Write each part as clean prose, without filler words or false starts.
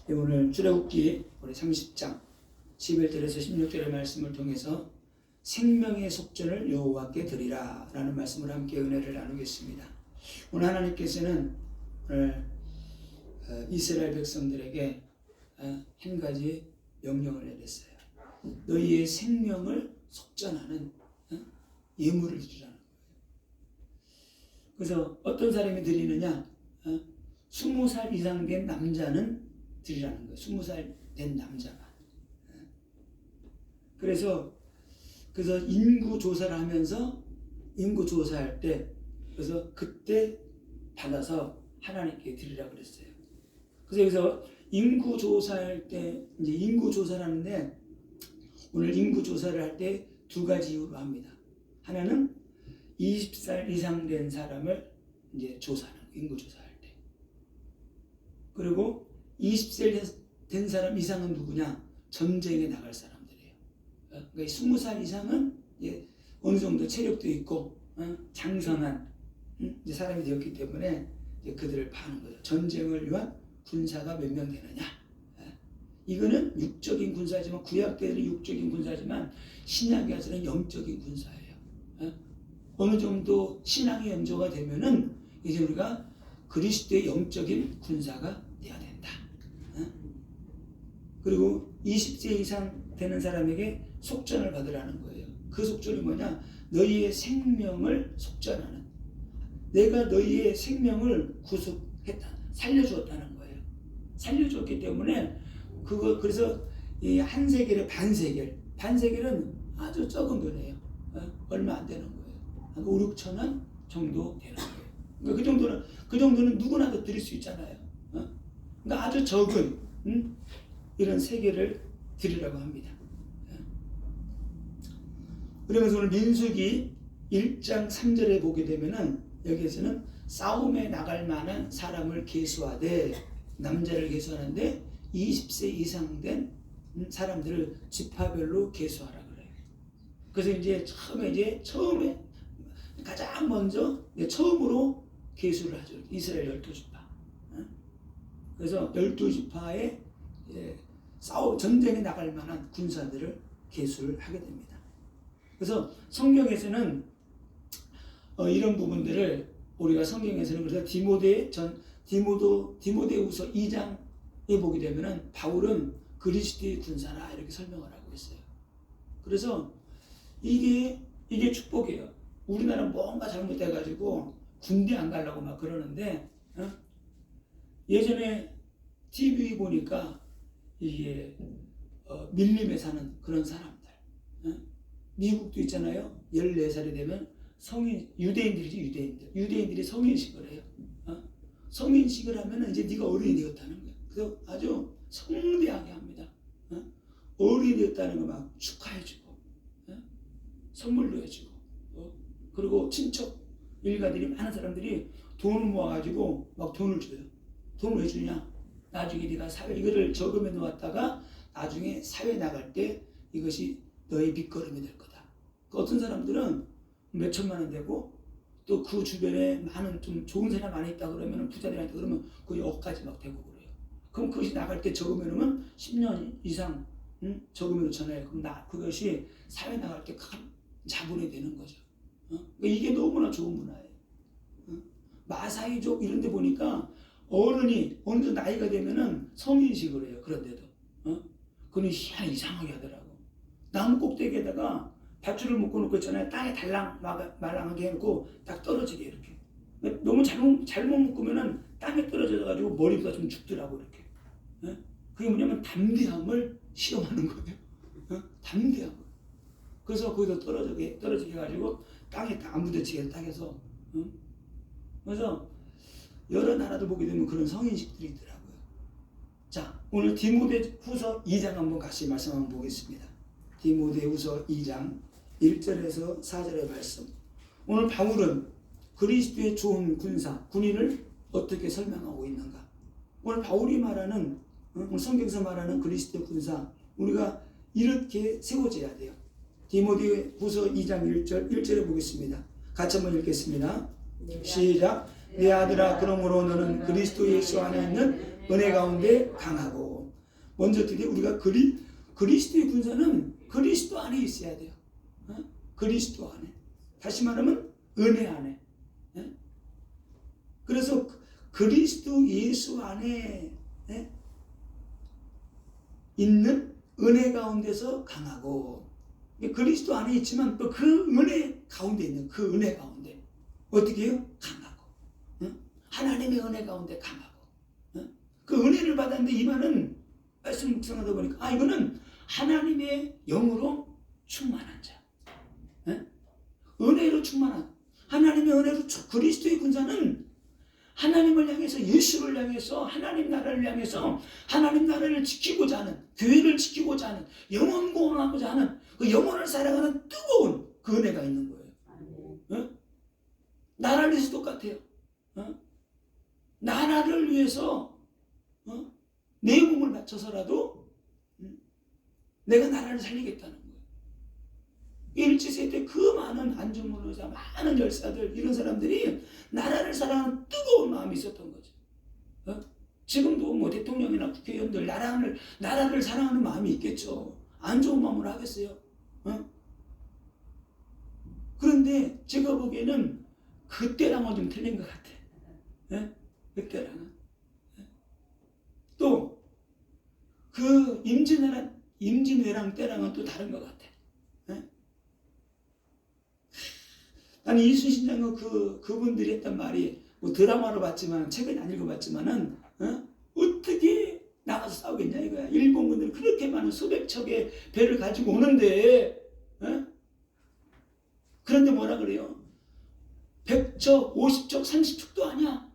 오늘 출애굽기 우리 30장 11절에서 16절의 말씀을 통해서 생명의 속전을 여호와께 드리라 라는 말씀을 함께 은혜를 나누겠습니다. 오늘 하나님께서는 오늘 이스라엘 백성들에게 한 가지 명령을 내렸어요. 너희의 생명을 속전하는 예물을 드리라는 거예요. 그래서 어떤 사람이 드리느냐? 20살 이상 된 남자는 드리라는 거예요. 20살 된 남자가. 그래서 인구 조사를 하면서 인구 조사할 때 그래서 그때 받아서 하나님께 드리라고 그랬어요. 그래서 여기서 인구 조사할 때 이제 인구 조사를 하는데 오늘 인구 조사를 할 때 두 가지 이유로 합니다. 하나는 20살 이상 된 사람을 이제 조사하는 인구 조사할 때. 그리고 20살 된 사람 이상은 누구냐? 전쟁에 나갈 사람들이에요. 그러니까 20살 이상은 이제 어느 정도 체력도 있고 장성한 이제 사람이 되었기 때문에 이제 그들을 파는 거죠. 전쟁을 위한 군사가 몇 명 되느냐? 이거는 육적인 군사지만 구약 때는 육적인 군사지만 신약에 와서는 영적인 군사예요. 어느 정도 신앙의 연조가 되면은 이제 우리가 그리스도의 영적인 군사가 되어야 된다. 그리고 20세 이상 되는 사람에게 속전을 받으라는 거예요. 그 속전이 뭐냐? 너희의 생명을 속전하는. 내가 너희의 생명을 구속했다, 살려주었다는 거예요. 살려주었기 때문에 그래서 이 한 세겔에 반세겔은 아주 적은 돈이에요. 얼마 안 되는 거예요. 한 5, 6천 원 정도 되는 거예요. 그러니까 그 정도는 누구나도 드릴 수 있잖아요. 그러니까 아주 적은 이런 세겔을 드리라고 합니다. 그러면서 오늘 민수기 1장 3절에 보게 되면은 여기에서는 싸움에 나갈 만한 사람을 계수하되 남자를 계수하는데 20세 이상 된 사람들을 지파별로 계수하라 그래요. 그래서 이제 처음에 가장 먼저 처음으로 계수를 하죠. 이스라엘 12지파. 그래서 12지파에 전쟁에 나갈 만한 군사들을 계수를 하게 됩니다. 그래서 성경에서는 이런 부분들을 우리가 성경에서는 그래서 디모데후서 2장에 보게 되면은 바울은 그리스도의 군사라 이렇게 설명을 하고 있어요. 그래서 이게 축복이에요. 우리나라 뭔가 잘못돼가지고 군대 안 가려고 막 그러는데 예전에 TV 보니까 이게 밀림에 사는 그런 사람들, 미국도 있잖아요. 14살이 되면 유대인들이 성인식을 해요. 성인식을 하면은 이제 네가 어른이 되었다는 거예요. 그래서 아주 성대하게 합니다. 어른이 되었다는 거 막 축하해주고, 선물도 해주고, 그리고 친척 일가들이 많은 사람들이 돈을 모아가지고 막 돈을 줘요. 돈을 왜 주냐? 나중에 네가 이거를 저금해 놓았다가 나중에 사회 나갈 때 이것이 너의 밑거름이 될 거다. 어떤 사람들은 몇 천만 원 되고 또 그 주변에 많은 좀 좋은 사람 많이 있다 그러면 부자들한테 그러면 거의 억까지 막 되고 그래요. 그럼 그것이 나갈 때 저금해 놓으면 10년 이상 저금해 놓잖아요. 그럼 그것이 사회 나갈 때 큰 자본이 되는 거죠. 그러니까 이게 너무나 좋은 문화예요. 마사이족 이런 데 보니까 어른이 어느 정도 나이가 되면은 성인식을 해요. 그런데도 그건 이상하게 하더라고. 나무 꼭대기에다가 밧줄을 묶어놓고 있잖아요. 땅에 말랑하게 해놓고 딱 떨어지게 이렇게. 너무 잘못 묶으면은 땅에 떨어져가지고 머리가 좀 죽더라고 이렇게. 그게 뭐냐면 담대함을 시험하는 거예요. 담대함. 그래서 거기서 떨어지게 해가지고 땅에 안 부딪히게 땅에서. 그래서 여러 나라들 보게 되면 그런 성인식들이 있더라고요. 자, 오늘 디모데후서 2장 한번 같이 말씀 한번 보겠습니다. 디모데후서 2장 1절에서 4절의 말씀. 오늘 바울은 그리스도의 좋은 군인을 어떻게 설명하고 있는가? 오늘 바울이 말하는 오늘 성경에서 말하는 그리스도의 군사 우리가 이렇게 세워져야 돼요. 디모데후서 2장 1절에 보겠습니다. 같이 한번 읽겠습니다. 시작. 내 아들아, 그러므로 너는 그리스도 예수 안에 있는 은혜 가운데 강하고. 먼저 어떻게 우리가 그리스도의 군사는 그리스도 안에 있어야 돼요. 그리스도 안에. 다시 말하면 은혜 안에. 그래서 그리스도 예수 안에 있는 은혜 가운데서 강하고, 그리스도 안에 있지만 또 그 은혜 가운데 있는 그 은혜 가운데 어떻게 해요? 강하고. 하나님의 은혜 가운데 강하고. 그 은혜를 받았는데 이 말은 말씀 묵상하다 보니까 이거는 하나님의 영으로 충만한 자. 은혜로 충만한, 하나님의 은혜로 그리스도의 군사는 하나님을 향해서, 예수를 향해서, 하나님 나라를 향해서 하나님 나라를 지키고자 하는, 교회를 지키고자 하는, 영혼 구원하고자 하는 그 영혼을 사랑하는 뜨거운 그 은혜가 있는 거예요. 나라를 위해서 똑같아요. 나라를 위해서 내 몸을 바쳐서라도 내가 나라를 살리겠다는 거예요. 일제시대 때 그 많은 안중근의사, 많은 열사들, 이런 사람들이 나라를 사랑하는 뜨거운 마음이 있었던 거죠. 지금도 뭐 대통령이나 국회의원들 나라를 사랑하는 마음이 있겠죠. 안 좋은 마음으로 하겠어요. 그런데 제가 보기에는 그때랑은 좀 틀린 것 같아. 그때랑은. 또 그 임진왜란 때랑은 또 다른 것 같아. 나는 이순신 장군 그분들이 했던 말이, 뭐 드라마로 봤지만, 책은 안 읽어봤지만은, 어떻게 나가서 싸우겠냐 이거야. 일본군들이 그렇게 많은 수백 척의 배를 가지고 오는데, 그런데 뭐라 그래요? 100척, 50척, 30척도 아니야.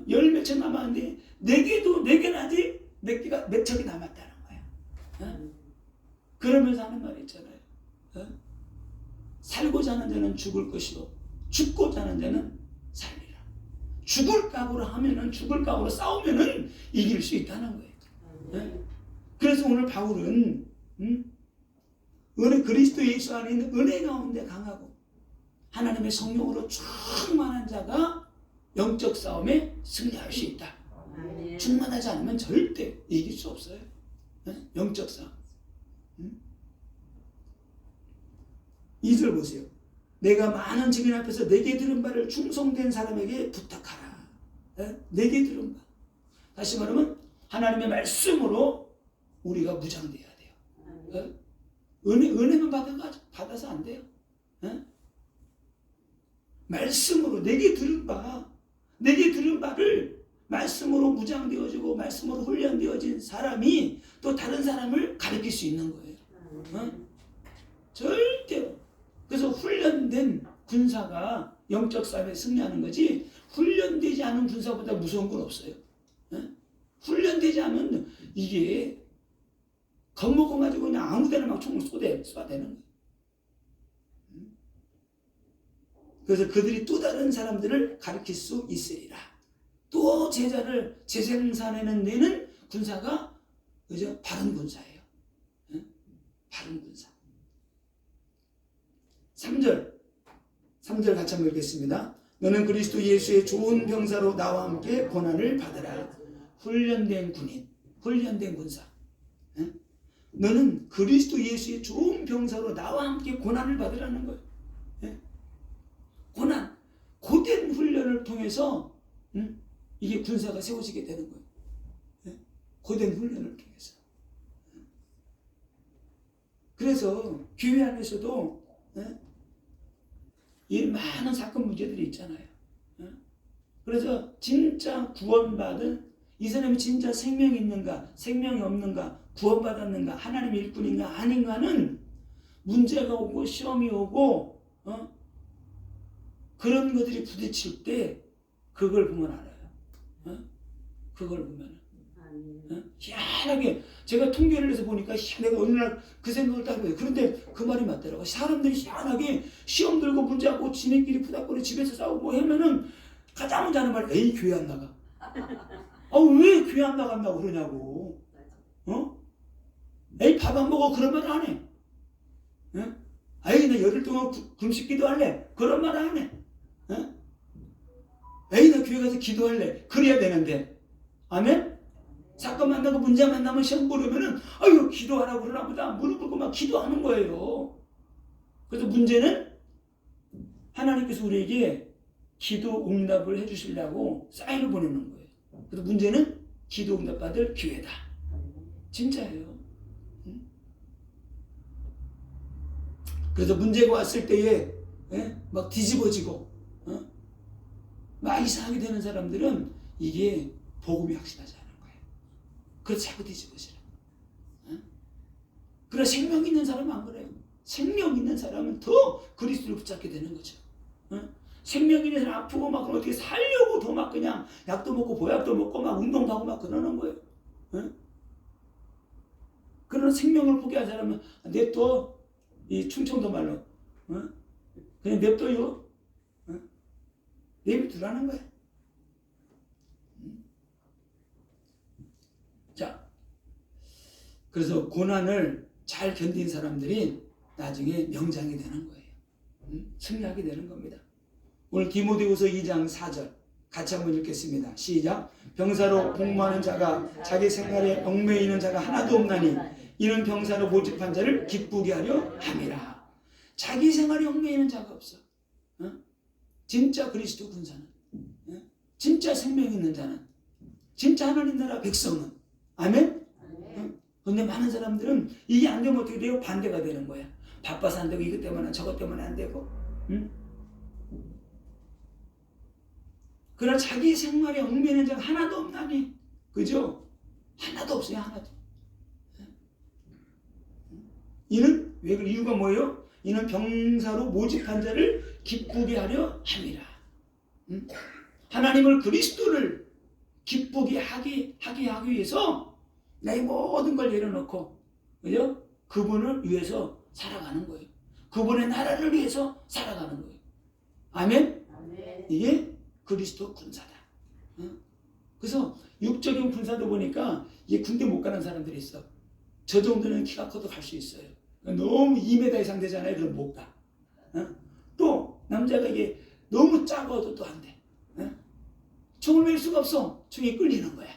열 몇 척 남았는데, 네 개는 아직 몇 척이 남았다는 거야. 그러면서 하는 말이 있잖아요. 살고자 하는 자는 죽을 것이요, 죽고자 하는 자는 살리라. 죽을 각오로 하면은, 죽을 각오로 싸우면은 이길 수 있다는 거예요. 그래서 오늘 바울은 그리스도 예수 안에 있는 은혜 가운데 강하고 하나님의 성령으로 충만한 자가 영적 싸움에 승리할 수 있다. 충만하지 않으면 절대 이길 수 없어요. 영적 싸움. 2절 보세요. 내가 많은 증인 앞에서 내게 들은 바를 충성된 사람에게 부탁하라. 내게 들은 바. 다시 말하면 하나님의 말씀으로 우리가 무장돼야 돼요. 은혜만 받아서 안 돼요. 말씀으로 내게 들은 바를 말씀으로 무장되어지고 말씀으로 훈련되어진 사람이 또 다른 사람을 가르칠 수 있는 거예요. 절대로. 그래서 훈련된 군사가 영적 싸움에 승리하는 거지, 훈련되지 않은 군사보다 무서운 건 없어요. 훈련되지 않으면 이게 겁먹어가지고 그냥 아무데나 막 총을 쏴대는 거예요. 그래서 그들이 또 다른 사람들을 가르칠 수 있으리라. 또 제자를 재생산해내는 데는 군사가 그죠? 바른 군사예요. 바른 군사. 3절 같이 한번 읽겠습니다. 너는 그리스도 예수의 좋은 병사로 나와 함께 고난을 받으라. 훈련된 군인, 훈련된 군사. 너는 그리스도 예수의 좋은 병사로 나와 함께 고난을 받으라는 거예요. 고난, 고된 훈련을 통해서 이게 군사가 세워지게 되는 거예요. 고된 훈련을 통해서. 그래서 교회 안에서도 이 많은 사건 문제들이 있잖아요. 그래서 진짜 구원받은 이 사람이 진짜 생명이 있는가, 생명이 없는가, 구원받았는가, 하나님의 일꾼인가 아닌가는 문제가 오고 시험이 오고 그런 것들이 부딪힐 때 그걸 보면 알아요. 그걸 보면 희한하게 제가 통계를 해서 보니까 내가 어느 날 그 생각을 딱 해요. 그런데 그 말이 맞더라고. 사람들이 희한하게 시험 들고 문제하고 지네끼리 푸닥거리 집에서 싸우고 하면은 가장 먼저 하는 말이 에이 교회 안 나가. 왜 교회 안 나간다고 그러냐고. 에이 밥 안 먹어 그런 말 안 해. 에이 나 열흘 동안 금식 기도할래 그런 말 안 해. 에이 나 교회 가서 기도할래 그래야 되는데 아멘? 사건 만나고 문제 만나면 시험 보려면은 아유 기도하라고 그러나 보다 무릎 꿇고 막 기도하는 거예요. 그래서 문제는 하나님께서 우리에게 기도 응답을 해주시려고 사인을 보내는 거예요. 그래서 문제는 기도 응답 받을 기회다. 진짜예요. 그래서 문제가 왔을 때에 막 뒤집어지고 막 이상하게 되는 사람들은 이게 복음이 확실하지 않은 거예요. 그래서 자꾸 뒤집어지라. 그래 생명 있는 사람은 안 그래요. 생명 있는 사람은 더 그리스도를 붙잡게 되는 거죠. 생명 있는 사람 아프고 막 어떻게 살려고 더 막 그냥 약도 먹고 보약도 먹고 막 운동도 하고 막 그러는 거예요. 그런 생명을 포기한 사람은 냅둬. 이 충청도 말로 그냥 냅둬요. 내비두라는 거예요. 자, 그래서 고난을 잘 견딘 사람들이 나중에 명장이 되는 거예요. 승리하게 되는 겁니다. 오늘 디모데후서 2장 4절 같이 한번 읽겠습니다. 시작. 병사로 복무하는 자가 자기 생활에 얽매이는 있는 자가 하나도 없나니 이는 병사로 모집한 자를 기쁘게 하려 함이라. 자기 생활에 얽매이는 자가 없어. 진짜 그리스도 군사는, 진짜 생명 있는 자는, 진짜 하나님 나라 백성은. 아멘? 그런데 많은 사람들은 이게 안 되면 어떻게 돼요? 반대가 되는 거야. 바빠서 안 되고 이것 때문에 저것 때문에 안 되고. 그러나 자기 생활에 얽매이는 자가 하나도 없나니. 그죠? 하나도 없어요. 하나도. 이는 왜 그 이유가 뭐예요? 이는 병사로 모집한 자를 기쁘게 하려 함이라. 하나님을 그리스도를 기쁘게 하기 위해서 내 모든 걸 내려놓고, 그죠? 그분을 위해서 살아가는 거예요. 그분의 나라를 위해서 살아가는 거예요. 아멘? 이게 그리스도 군사다. 그래서 육적인 군사도 보니까 이게 군대 못 가는 사람들이 있어. 저 정도는 키가 커도 갈 수 있어요. 너무 2m 이상 되잖아요. 그럼 못 가. 또 남자가 이게 너무 작아도 또 안 돼. 총을 맬 수가 없어. 총이 끌리는 거야.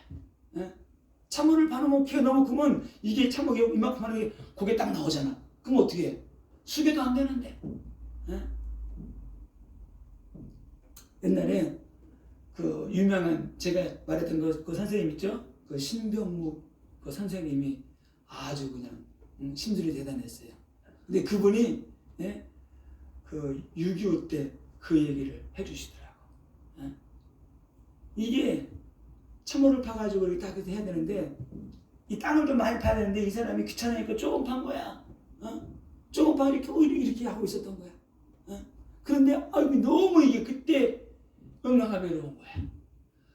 참호를 봐놓으면 키가 너무 크면 이게 참호 이만큼 하는 게 고개 딱 나오잖아. 그럼 어떻게 해? 숙여도 안 되는데. 옛날에 그 유명한 제가 말했던 그 선생님 있죠? 그 신병무 그 선생님이 아주 그냥 심술이 대단했어요. 근데 그분이 그 6.25 때 그 얘기를 해주시더라고. 이게 참호를 파가지고 이렇게 딱 해야 되는데 이 땅을 좀 많이 파야 되는데 이 사람이 귀찮으니까 조금 판 거야. 조금 파 이렇게 하고 있었던 거야. 그런데 아이고 너무 이게 그때 응아가 외로운 거야.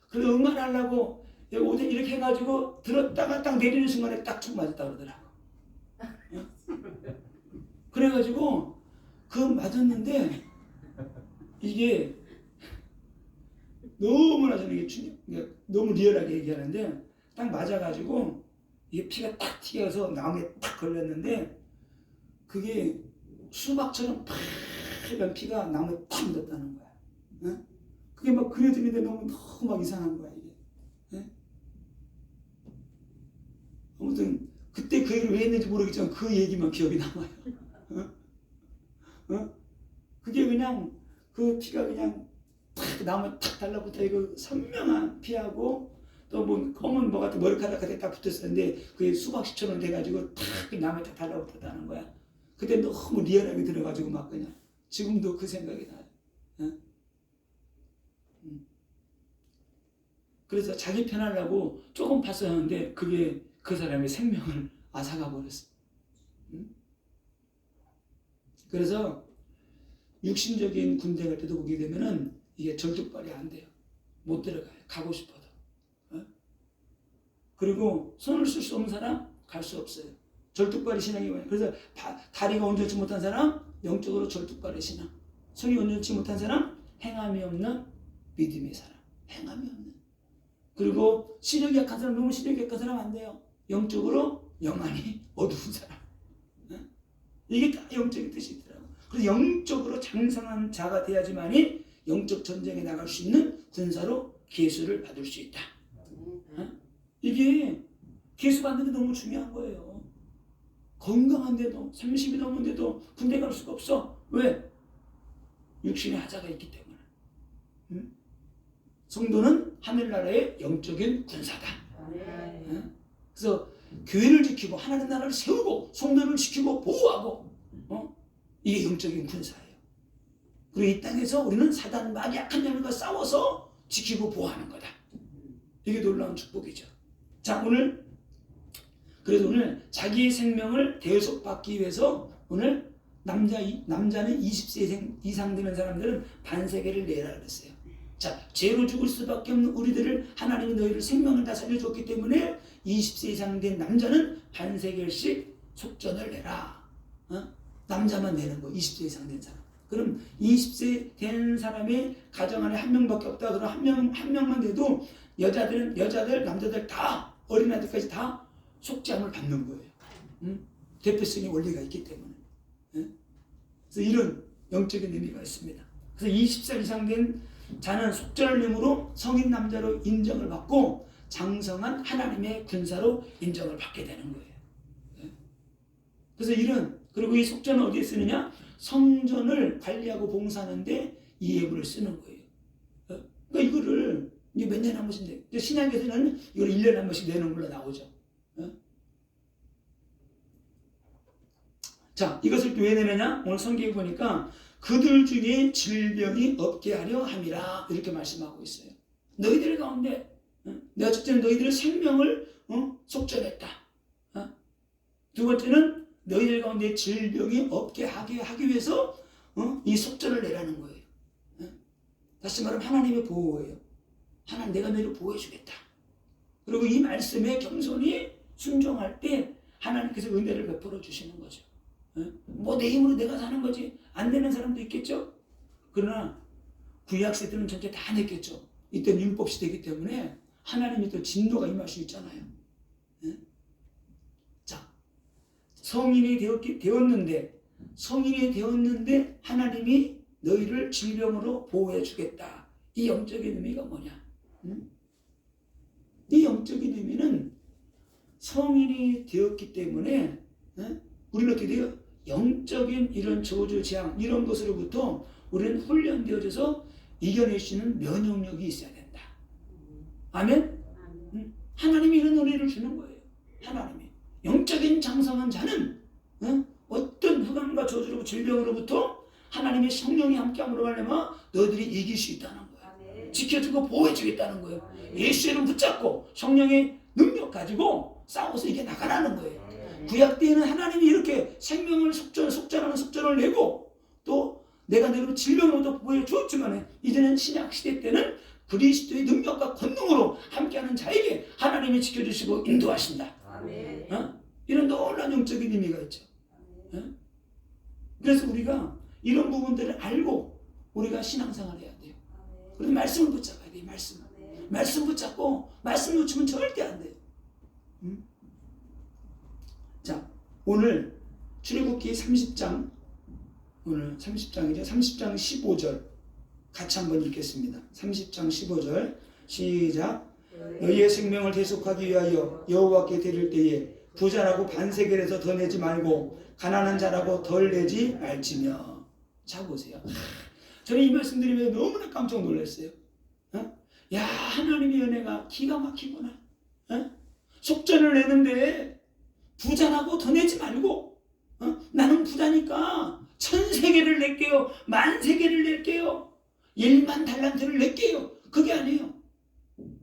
그래서 응아를 하려고 오뎅 이렇게 해가지고 들었다가 딱 내리는 순간에 딱 총 맞았다 그러더라고. 그래가지고 그 맞았는데 이게 너무나 저는 이게 너무 리얼하게 얘기하는데 딱 맞아가지고 이게 피가 딱 튀어서 나무에 딱 걸렸는데 그게 수박처럼 파란 피가 나무에 탁 묻었다는 거야. 그게 막 그려지는데 너무 막 이상한 거야 이게. 아무튼 그때 그 얘기를 왜 했는지 모르겠지만 그 얘기만 기억이 남아요. 그게 그냥 그 피가 그냥 탁 나무에 탁 달라붙어 이거 선명한 피하고 또 뭐 검은 뭐 같은 머리카락 같은 딱 붙었었는데 그게 수박씨처럼 돼가지고 탁 나무에 딱 달라붙었다는 거야. 그때 너무 리얼하게 들어가지고 막 그냥 지금도 그 생각이 나요. 그래서 자기 편하려고 조금 봤었는데 그게 그 사람의 생명을 앗아가 버렸어. 그래서 육신적인 군대 갈 때도 보게 되면은 이게 절뚝발이 안 돼요. 못 들어가요. 가고 싶어도. 그리고 손을 쓸 수 없는 사람 갈 수 없어요. 절뚝발이 신앙이 뭐예요? 그래서 다리가 온전치 못한 사람 영적으로 절뚝발의 신앙. 손이 온전치 못한 사람 행함이 없는 믿음의 사람. 행함이 없는. 그리고 시력이 약한 사람 너무 시력이 약한 사람 안 돼요. 영적으로 영안이 어두운 사람. 이게 다 영적인 뜻이 있더라고요. 그래서 영적으로 장성한 자가 돼야지만이 영적 전쟁에 나갈 수 있는 군사로 계수를 받을 수 있다. 이게 계수 받는 게 너무 중요한 거예요. 건강한데도 30이 넘었는데도 군대 갈 수가 없어. 왜? 육신의 하자가 있기 때문에. 응? 성도는 하늘나라의 영적인 군사다. 응? 그래서 교회를 지키고 하나님 나라를 세우고 성도를 지키고 보호하고 이게 영적인 군사예요. 그리고 이 땅에서 우리는 사단 악한 영과 싸워서 지키고 보호하는 거다. 이게 놀라운 축복이죠. 자, 그래서 오늘 자기의 생명을 대속받기 위해서 오늘 남자는 20세 이상 되는 사람들은 반세계를 내라 그랬어요. 자, 죄로 죽을 수밖에 없는 우리들을 하나님이 너희를 생명을 다 살려줬기 때문에 20세 이상 된 남자는 반세겔씩 속전을 내라. 남자만 내는 거, 20세 이상 된 사람. 그럼 20세 된 사람의 가정 안에 한 명밖에 없다. 그럼 한 명만 돼도 여자들, 남자들 다 어린아이들까지 다 속죄함을 받는 거예요. 대표성의 원리가 있기 때문에. 그래서 이런 영적인 의미가 있습니다. 그래서 20살 이상 된 자는 속전을 내므로 성인 남자로 인정을 받고 장성한 하나님의 군사로 인정을 받게 되는 거예요. 그래서 그리고 이 속전은 어디에 쓰느냐? 성전을 관리하고 봉사하는데 이 예물을 쓰는 거예요. 그러니까 이거를 몇 년에 한 번씩 내. 신약에서는 이걸 1년에 한 번씩 내는 걸로 나오죠. 자, 이것을 왜 내느냐? 오늘 성경에 보니까 그들 중에 질병이 없게 하려 함이라 이렇게 말씀하고 있어요. 너희들 가운데 내가 첫째는 너희들의 생명을 속전했다. 두 번째는 너희들 가운데 질병이 없게 하기 위해서 이 속전을 내라는 거예요. 다시 말하면 하나님의 보호예요. 하나님 내가 너희를 보호해 주겠다. 그리고 이 말씀에 겸손히 순종할 때 하나님께서 은혜를 베풀어 주시는 거죠. 뭐 내 힘으로 내가 사는 거지 안 되는 사람도 있겠죠. 그러나 구약 세대는 전체 다 냈겠죠. 이때는 율법 시대이기 때문에 하나님이 또 진노가 임할 수 있잖아요. 자, 성인이 되었는데 하나님이 너희를 질병으로 보호해 주겠다. 이 영적인 의미가 뭐냐? 이 영적인 의미는 성인이 되었기 때문에 우리는 어떻게 돼요? 영적인 이런 저주, 재앙 이런 것으로부터 우리는 훈련되어져서 이겨낼 수 있는 면역력이 있어야 된다. 아멘? 하나님이 이런 은혜를 주는 거예요. 하나님이. 영적인 장성한 자는 어떤 흑암과 저주로 질병으로부터 하나님의 성령이 함께함으로 말미암아 너희들이 이길 수 있다는 거예요. 지켜주고 보호해주겠다는 거예요. 예수의 이름 붙잡고 성령의 능력 가지고 싸워서 이게 나가라는 거예요. 구약 때에는 하나님이 이렇게 생명을 속전하는 속전을 내고 또 내가 너희를 질병으로도 보호해 주었지만 이제는 신약 시대 때는 그리스도의 능력과 권능으로 함께하는 자에게 하나님이 지켜주시고 인도하신다. 이런 놀라운 영적인 의미가 있죠. 그래서 우리가 이런 부분들을 알고 우리가 신앙생활을 해야 돼요. 그래서 말씀을 붙잡아야 돼요. 말씀 붙잡고 말씀 놓치면 절대 안 돼요. 자, 오늘 출애굽기 30장 오늘 30장이죠. 30장 15절 같이 한번 읽겠습니다. 30장 15절 시작. 너희의 생명을 대속하기 위하여 여호와께 드릴 때에 부자라고 반세겔에서 더 내지 말고 가난한 자라고 덜 내지 말지며. 자 보세요. 저는 이 말씀 드리면 너무나 깜짝 놀랐어요. 야, 하나님의 은혜가 기가 막히구나. 속전을 내는데 부자라고 더 내지 말고 나는 부자니까 1000세겔을 낼게요. 10,000세겔을 낼게요. 1만 달란트를 낼게요. 그게 아니에요.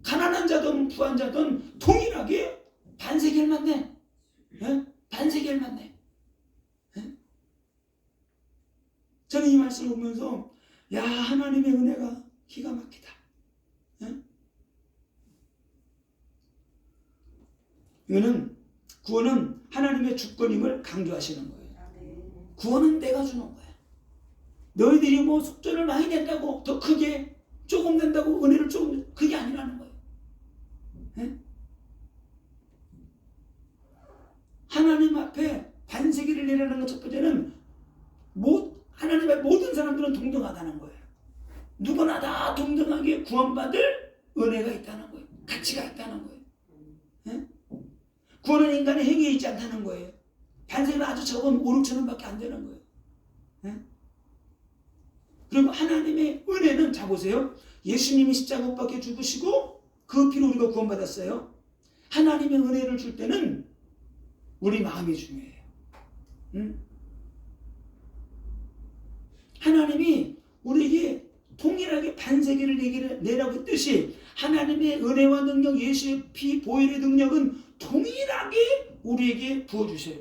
가난한 자든 부한 자든 동일하게 반세겔만 내. 반세겔만 내. 저는 이 말씀을 보면서 야, 하나님의 은혜가 기가 막히다. 이거는 구원은 하나님의 주권임을 강조하시는 거예요. 구원은 내가 주는 거야. 너희들이 뭐 속전을 많이 낸다고 더 크게 조금 낸다고 은혜를 조금 그게 아니라는 거예요. 하나님 앞에 반세기를 내라는 것 첫 번째는 하나님 앞에 모든 사람들은 동등하다는 거예요. 누구나 다 동등하게 구원받을 은혜가 있다는 거예요. 가치가 있다는 거예요. 구원은 인간의 행위에 있지 않다는 거예요. 반세는 아주 적은 5, 6천 원밖에 안 되는 거예요. 네? 그리고 하나님의 은혜는, 자 보세요. 예수님이 십자가 못 박혀 죽으시고 그 피로 우리가 구원받았어요. 하나님의 은혜를 줄 때는 우리 마음이 중요해요. 응? 하나님이 우리에게 동일하게 반세기를 내라고 했듯이 하나님의 은혜와 능력, 예수의 피, 보혈의 능력은 동일하게 우리에게 부어주세요.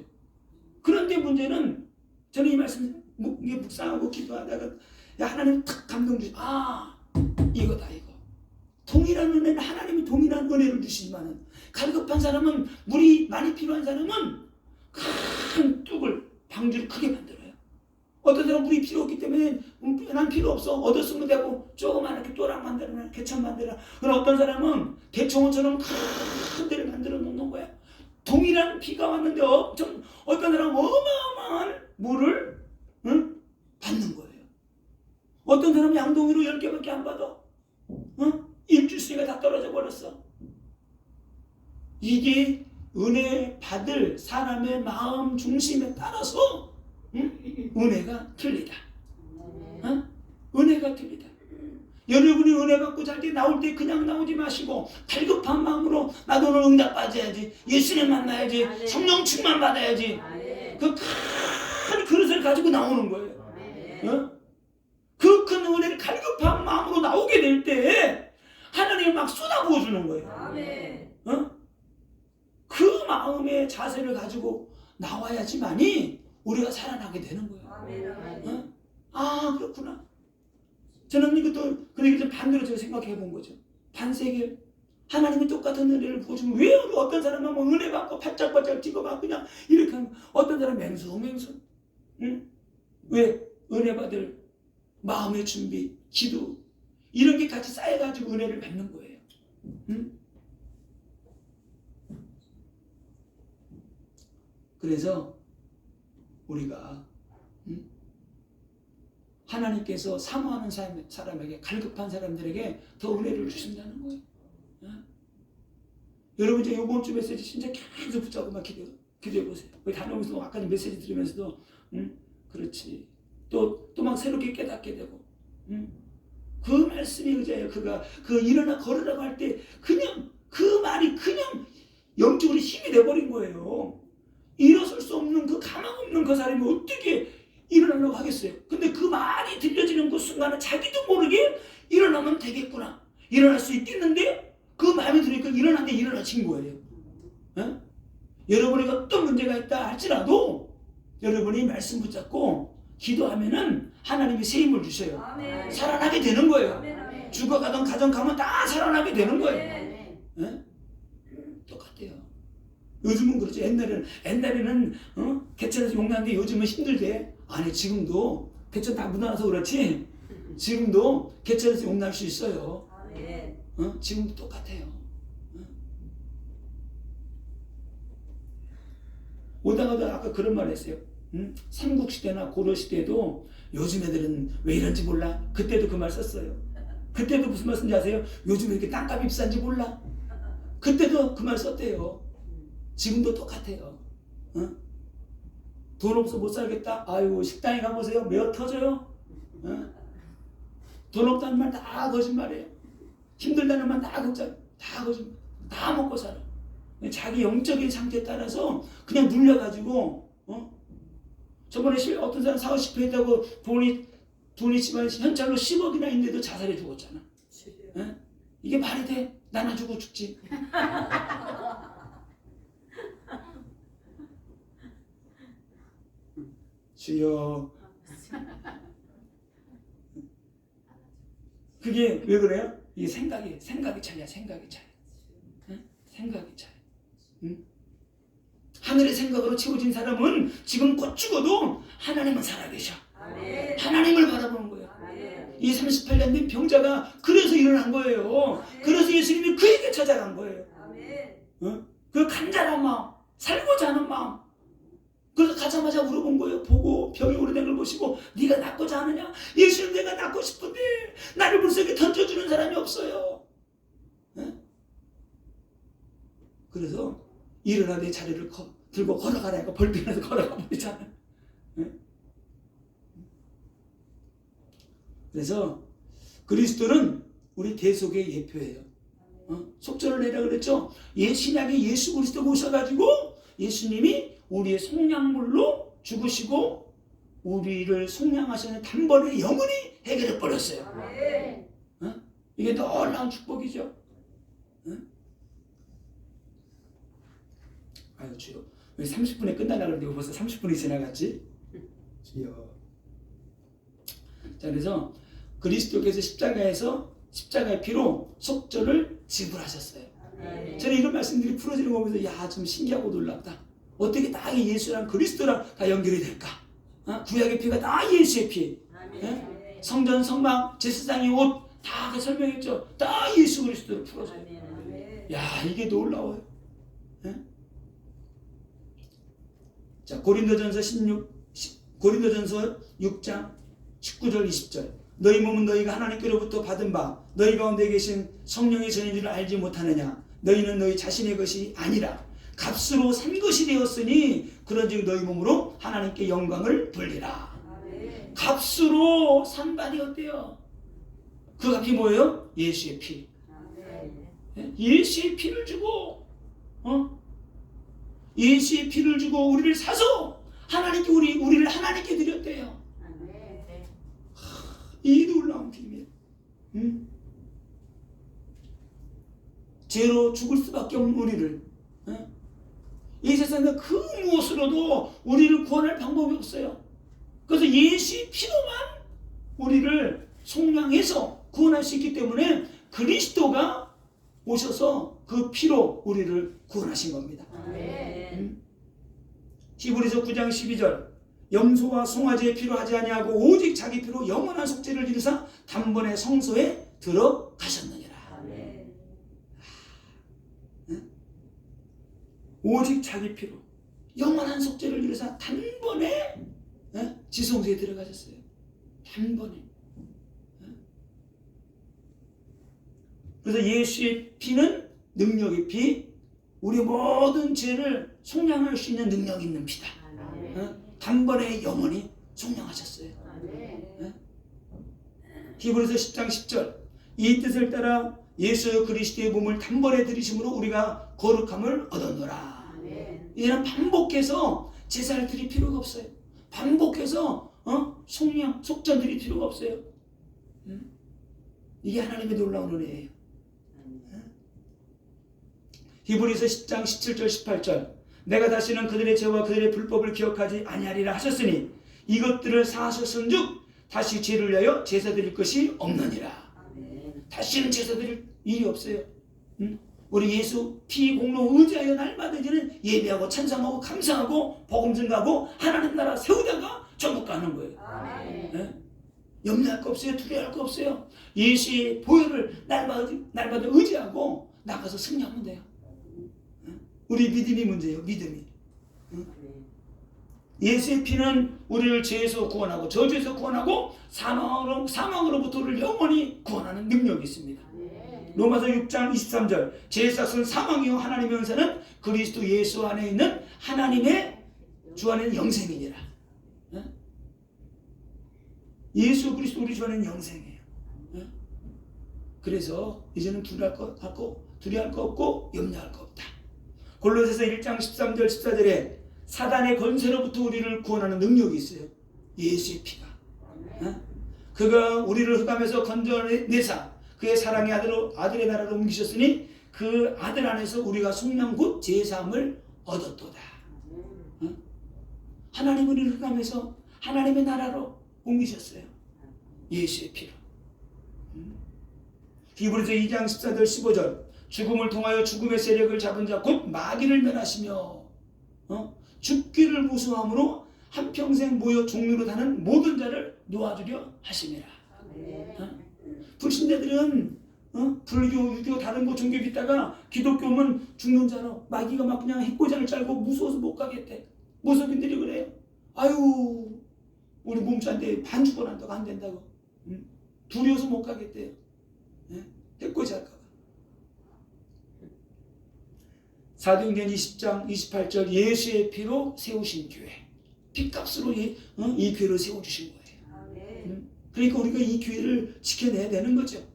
그런데 문제는 저는 이 말씀 묵상하고 기도하다가 하나님 탁 감동 주시, 이거다 이거. 동일한 은혜는, 하나님이 동일한 은혜를 주시지만은 갈급한 사람은, 물이 많이 필요한 사람은 큰 뚝을, 방주를 크게 만들어요. 어떤 사람은 물이 필요 없기 때문에 난 필요 없어, 얻었으면 되고 조그맣게 또랑 만들어놔, 개천 만들어. 그럼 어떤 사람은 대청원처럼 큰 데를 만들어 놓는 거야. 동일한 비가 왔는데 어떤 사람은 어마어마한 물을 받는 거예요. 어떤 사람은 양동이로 10개밖에 안 받아. 일주수가 다 떨어져 버렸어. 이게 은혜 받을 사람의 마음 중심에 따라서 은혜가 틀리다. 은혜가 틀리다. 여러분이 은혜 받고 잘 때 나올 때 그냥 나오지 마시고 갈급한 마음으로 나도 오늘 응답 받아야지, 예수님 만나야지, 성령 충만 받아야지, 그 큰 그릇을 가지고 나오는 거예요. 그 큰 은혜를 갈급한 마음으로 나오게 될 때 하나님이 막 쏟아부어 주는 거예요. 그 마음의 자세를 가지고 나와야지만이 우리가 살아나게 되는 거예요. 그렇구나. 저는 이것도 좀 반대로 제가 생각해 본 거죠. 반세계 하나님이 똑같은 은혜를 보여주면 왜 어떤 사람은 뭐 은혜 받고 바짝바짝 찍어봐 그냥 이렇게 하면, 어떤 사람은 맹수. 왜? 은혜 받을 마음의 준비, 기도, 이런 게 같이 쌓여가지고 은혜를 받는 거예요. 그래서 우리가 하나님께서 사모하는 사람에게, 갈급한 사람들에게 더 은혜를 주신다는 거예요. 여러분 이제 이번 주 메시지 진짜 계속 붙잡고만 기도해 보세요. 우리 다니면서 아까 메시지 들으면서도 그렇지, 또 막 새롭게 깨닫게 되고, 그 말씀이 의자예요. 그 일어나 걸으라고 할 때 그냥 그 말이 그냥 영적으로 힘이 돼버린 거예요. 일어설 수 없는, 그 가망 없는 그 사람이 어떻게 일어나려고 하겠어요. 근데 그 말이 들려지는 그 순간은 자기도 모르게 일어나면 되겠구나, 일어날 수 있겠는데, 그 마음이 들으니까 일어났는데 일어나신 거예요. 여러분이 어떤 문제가 있다 할지라도 여러분이 말씀 붙잡고 기도하면은 하나님이 새 힘을 주셔요. 아멘. 살아나게 되는 거예요. 아멘. 죽어가던 가정 가면 다 살아나게 되는 거예요. 똑같아요. 요즘은 그렇죠. 옛날에는 개천에서 용나는데 요즘은 힘들대. 아니, 지금도 개천 다 묻어나서 그렇지, 지금도 개천에서 용날 수 있어요. 지금도 똑같아요. 오다가도 아까 그런 말 했어요. 삼국시대나 고려시대도 요즘 애들은 왜 이런지 몰라. 그때도 그 말 썼어요. 그때도 무슨 말 쓴지 아세요? 요즘 이렇게 땅값이 비싼지 몰라. 그때도 그 말 썼대요. 지금도 똑같아요. 돈 없어 못 살겠다. 아유, 식당에 가보세요. 매어 터져요. 돈 없다는 말 다 거짓말이에요. 힘들다는 말 다 거짓말. 다 먹고 살아. 자기 영적인 상태에 따라서 그냥 눌려가지고, 저번에 어떤 사람 40, 50회 했다고 돈이 집안에 현찰로 10억이나 있는데도 자살해 죽었잖아. 이게 말이 돼? 나나 주고 죽지. 주여. 그게 왜 그래요? 이게 생각이 차이야. 생각이 차이. 하늘의 생각으로 채워진 사람은 지금 곧 죽어도 하나님은 살아계셔. 아멘. 하나님을 바라보는 거예요. 아멘. 이 38년 된 병자가 그래서 일어난 거예요. 아멘. 그래서 예수님이 그에게 찾아간 거예요. 아멘. 그 간절한 마음, 살고자 하는 마음. 그래서 가자마자 물어본 거예요. 보고 병이 오래된 걸 보시고, 네가 낫고자 하느냐? 예수님, 내가 낫고 싶은데 나를 물속에 던져주는 사람이 없어요. 그래서 일어나 내 자리를 들고 걸어가라니까 벌떡 일어나서 걸어가 버리잖아. 그래서 그리스도는 우리 대속의 예표예요. 속절을 내라 그랬죠. 신약에 예수 그리스도 오셔가지고 예수님이 우리의 속량물로 죽으시고 우리를 속량하시는 단번에 영원히 해결해 버렸어요. 이게 놀라운 축복이죠. 아유 주여, 왜 30분에 끝나려고 그러는데 벌써 30분이 지나갔지? 주여. 자, 그래서 그리스도께서 십자가의 피로 속죄를 지불하셨어요. 저는 이런 말씀들이 풀어지는 거 보면서 야, 좀 신기하고 놀랍다. 어떻게 다 예수랑 그리스도랑 다 연결이 될까? 구약의 피가 다 예수의 피. 성전, 성막, 제사장의 옷 다 설명했죠. 다 예수 그리스도를 풀어줘요. 야, 이게 놀라워요. 자, 고린도전서 6장 19절 20절. 너희 몸은 너희가 하나님께로부터 받은 바 너희 가운데 계신 성령의 전인 줄 알지 못하느냐. 너희는 너희 자신의 것이 아니라 값으로 산 것이 되었으니 그런즉 너희 몸으로 하나님께 영광을 돌리라. 값으로 산 바 되었대요. 그 값이 뭐예요? 예수의 피. 예수의 피를 주고 예수의 피를 주고 우리를 사서 하나님께 우리를 하나님께 드렸대요. 이 놀라운 비밀. 죄로 죽을 수밖에 없는 우리를 이 세상에 그 무엇으로도 우리를 구원할 방법이 없어요. 그래서 예수의 피로만 우리를 속량해서 구원할 수 있기 때문에 그리스도가 오셔서 그 피로 우리를 구원하신 겁니다. 히브리서 9장 12절. 염소와 송아지의 피로 하지 아니하고 오직 자기 피로 영원한 속죄를 이루사 단번에 성소에 들어가셨느니라. 오직 자기 피로 영원한 속죄를 이루사 단번에 지성소에 들어가셨어요. 단번에. 그래서 예수의 피는 능력의 피, 우리 모든 죄를 속량할 수 있는 능력이 있는 피다. 단번에 영원히 속량하셨어요. 히브리서 10장 10절. 이 뜻을 따라 예수 그리스도의 몸을 단번에 들이심으로 우리가 거룩함을 얻었노라. 이는 반복해서 제사를 드릴 필요가 없어요. 반복해서 속전 드릴 필요가 없어요. 이게 하나님의 놀라운 은혜예요. 히브리서 10장 17절 18절. 내가 다시는 그들의 죄와 그들의 불법을 기억하지 아니하리라 하셨으니 이것들을 사하셨은즉 다시 죄를 위하여 제사 드릴 것이 없느니라. 다시는 제사 드릴 일이 없어요. 우리 예수 피 공로 의지하여 날마다 이제는 예배하고 찬송하고 감사하고 복음 증가하고 하나님 나라 세우다가 천국 가는 거예요. 염려할 거 없어요. 두려워할 거 없어요. 예수의 보혈을 날마다 의지하고 나가서 승리하면 돼요. 우리 믿음이 문제예요. 믿음이. 예수의 피는 우리를 죄에서 구원하고 저주에서 구원하고 사망으로부터 우리를 영원히 구원하는 능력이 있습니다. 로마서 6장 23절. 죄의 삭은 사망이요 하나님의 은사는 그리스도 예수 안에 있는 하나님의 주 안에 있는 영생이니라. 예수 그리스도 우리 주 안에 있는 영생이에요. 그래서 이제는 두려워할 거 없고 염려할 거 없다. 골로새서 1장 13절 14절에 사단의 권세로부터 우리를 구원하는 능력이 있어요. 예수의 피가. 그가 우리를 흑암에서 건져내사 그의 사랑의 아들의 나라로 옮기셨으니 그 아들 안에서 우리가 속량 곧 제사함을 얻었도다. 하나님 우리를 흑암에서 하나님의 나라로 옮기셨어요. 예수의 피로. 히브리서 2장 14절 15절. 죽음을 통하여 죽음의 세력을 잡은 자 곧 마귀를 멸하시며 죽기를 무서워함으로 한평생 모여 종류로 다는 모든 자를 놓아주려 하심이라. 불신자들은 불교, 유교, 다른 거 종교 믿다가 기독교 오면 죽는 자로 마귀가 막 그냥 해코지를 짤고 무서워서 못 가겠대. 무속인들이 그래요. 아유 우리 몸짠데 반 죽어난다고 안 된다고. 두려워서 못 가겠대요. 해코지 할까 봐. 사도행전 20장 28절 예수의 피로 세우신 교회. 피값으로 이 교회를 세워주신 거예요. 그러니까 우리가 이 교회를 지켜내야 되는 거죠.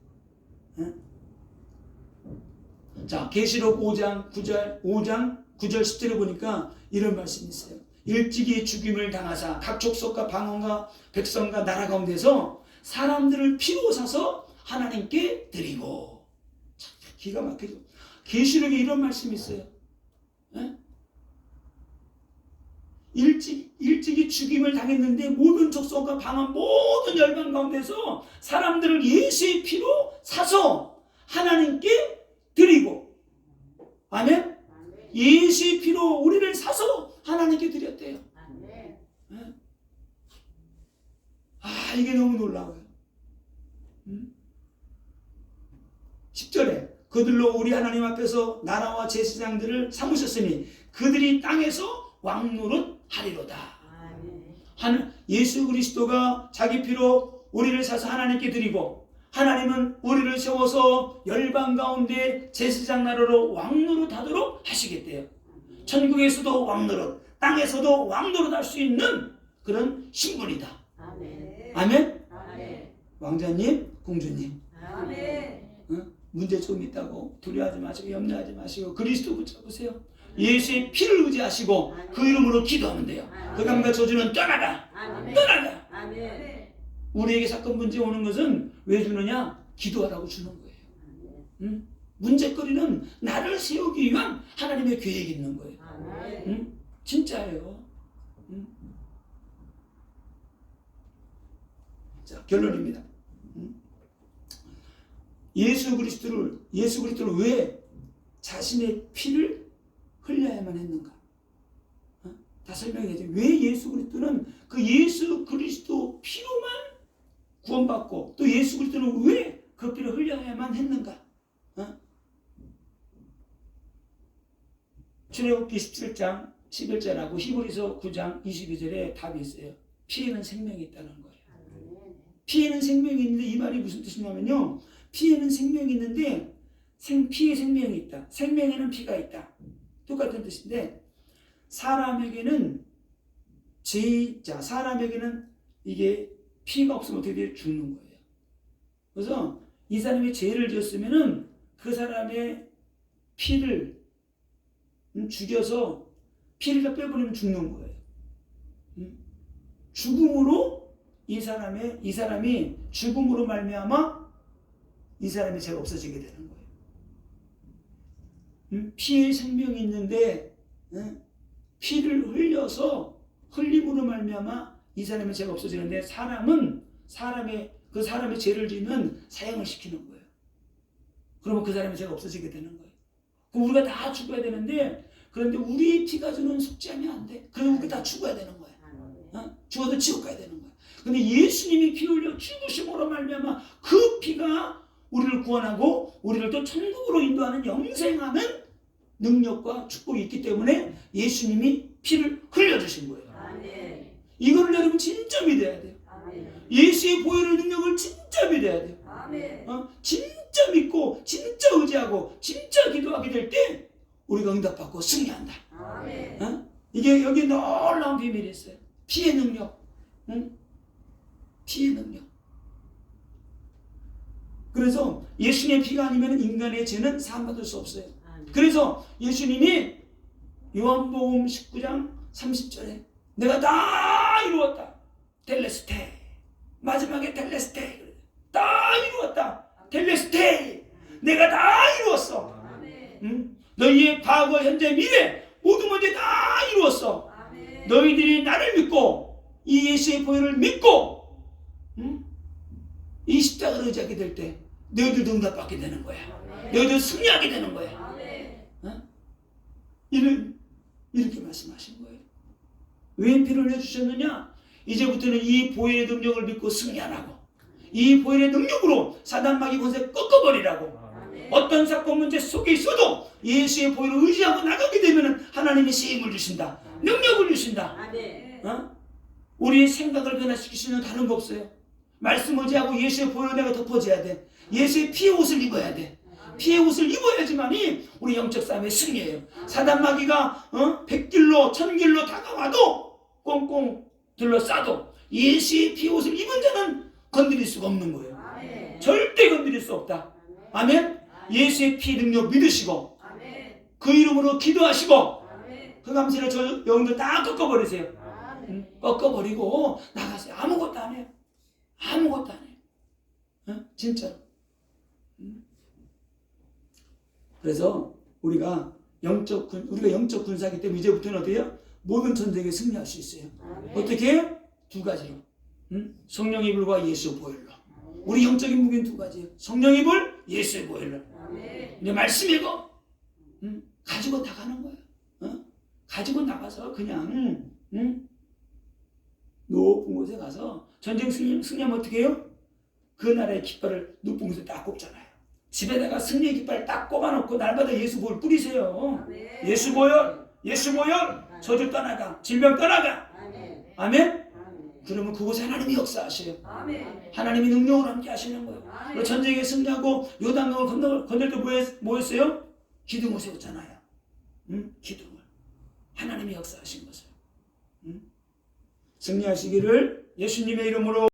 자, 계시록 5장 9절 10절을 보니까 이런 말씀이 있어요. 일찍이 죽임을 당하사 각 족속과 방언과 백성과 나라 가운데서 사람들을 피로 사서 하나님께 드리고. 참 기가 막히죠. 계시록에 이런 말씀이 있어요. 일찍이 죽임을 당했는데 모든 족속과 방언 모든 열방 가운데서 사람들을 예수의 피로 사서 하나님께 드리고. 아멘? 예수의 피로 우리를 사서 하나님께 드렸대요. 아, 이게 너무 놀라워요. 10절에 그들로 우리 하나님 앞에서 나라와 제사장들을 삼으셨으니 그들이 땅에서 왕노릇 하리로다. 예수 그리스도가 자기 피로 우리를 사서 하나님께 드리고, 하나님은 우리를 세워서 열방 가운데 제사장 나라로 왕노릇 하도록 하시겠대요. 천국에서도 왕노릇, 땅에서도 왕노릇 할 수 있는 그런 신분이다. 아멘? 왕자님, 공주님. 문제 좀 있다고 두려워하지 마시고 염려하지 마시고 그리스도 붙잡으세요. 예수의 피를 의지하시고 그 이름으로 기도하면 돼요. 그 감과 저주는 떠나가. 떠나가. 우리에게 사건 문제 오는 것은 왜 주느냐? 기도하라고 주는 거예요. 문제거리는 나를 세우기 위한 하나님의 계획이 있는 거예요. 진짜예요. 자, 결론입니다. 예수 그리스도를 왜 자신의 피를 흘려야만 했는가? 다 설명해야죠. 왜 예수 그리스도는 그 예수 그리스도 피로만 구원받고 또 예수 그리스도는 왜 그 피를 흘려야만 했는가? 출애굽기 17장 11절하고 히브리서 9장 22절에 답이 있어요. 피에는 생명이 있다는 거예요. 피에는 생명이 있는데 이 말이 무슨 뜻이냐면요. 피에는 생명이 있는데 피에 생명이 있다. 생명에는 피가 있다. 똑같은 뜻인데 사람에게는 이게 피가 없으면 어떻게 돼요? 죽는 거예요. 그래서 이 사람이 죄를 지었으면은 그 사람의 피를 죽여서 피를 다 빼버리면 죽는 거예요. 죽음으로 이 사람이 죽음으로 말미암아 이 사람의 죄가 없어지게 되는 거예요. 피에 생명이 있는데 피를 흘려서 흘림으로 말미암아 이 사람의 죄가 없어지는데 그 사람의 죄를 지면 사형을 시키는 거예요. 그러면 그 사람의 죄가 없어지게 되는 거예요. 그럼 우리가 다 죽어야 되는데 그런데 우리의 피가 주는 속죄하면 안 돼. 그래서 우리가 다 죽어야 되는 거예요. 죽어도 지옥 가야 되는 거예요. 근데 예수님이 피 흘려 죽으심으로 말미암아 그 피가 우리를 구원하고 우리를 또 천국으로 인도하는 영생하는 능력과 축복이 있기 때문에 예수님이 피를 흘려주신 거예요. 이거를 여러분 진짜 믿어야 돼요. 예수의 보혈의 능력을 진짜 믿어야 돼요. 진짜 믿고 진짜 의지하고 진짜 기도하게 될 때 우리가 응답받고 승리한다. 이게 여기 놀라운 비밀이 있어요. 피의 능력. 피의 능력. 그래서 예수님의 피가 아니면 인간의 죄는 사함받을 수 없어요. 그래서 예수님이 요한복음 19장 30절에 내가 다 이루었다. 텔레스테. 마지막에 텔레스테. 다 이루었다. 텔레스테. 내가 다 이루었어. 너희의 과거, 현재, 미래 모든 문제 다 이루었어. 너희들이 나를 믿고 이 예수의 보혈을 믿고 이 십자가를 의지하게 될 때 너희들도 응답받게 되는 거야. 너희들 승리하게 되는 거야. 이렇게 말씀하신 거예요. 왜 피를 내주셨느냐? 이제부터는 이 보혈의 능력을 믿고 승리하라고. 이 보혈의 능력으로 사단 마귀 권세 꺾어버리라고. 어떤 사건 문제 속에 있어도 예수의 보혈을 의지하고 나가게 되면 하나님이 쓰임을 주신다. 능력을 주신다. 우리의 생각을 변화시킬 수 있는 다른 거 없어요. 말씀 의지하고 예수의 보혈을 내가 덮어줘야 돼. 예수의 피의 옷을 입어야 돼. 피의 옷을 입어야지만이 우리 영적 싸움의 승리예요. 사단 마귀가 100길로 1000길로 다가와도 꽁꽁 둘러싸도 예수의 피의 옷을 입은 자는 건드릴 수가 없는 거예요. 절대 건드릴 수 없다. 아멘. 예수의 피 능력 믿으시고 그 이름으로 기도하시고 그 감사를 저 영들 다 꺾어버리세요. 꺾어버리고 나가세요. 아무것도 안 해요. 아무것도 안 해요. 진짜로. 그래서 우리가 영적 군사기 때문에 이제부터는 어때요? 모든 전쟁에 승리할 수 있어요. 어떻게 해요? 두 가지로. 성령의 불과 예수의 보혈로. 우리 영적인 무기는 두 가지예요. 성령의 불, 예수의 보혈로. 이제 말씀이고 가지고 나가는 거예요. 가지고 나가서 그냥 높은 곳에 가서 전쟁 승리하면 어떻게 해요? 그 나라의 깃발을 높은 곳에 딱 꼽잖아요. 집에다가 승리의 깃발을 딱 꼽아놓고 날마다 예수 보혈 뿌리세요. 예수 보혈, 예수 보혈. 저주 떠나가, 질병 떠나가. 아멘. 그러면 그곳에 하나님이 역사하셔요. 하나님이 능력으로 함께 하시는 거예요. 전쟁에 승리하고 요단강을 건널 때 뭐였어요? 기둥을 세웠잖아요. 기둥을. 하나님이 역사하신 것을. 승리하시기를 예수님의 이름으로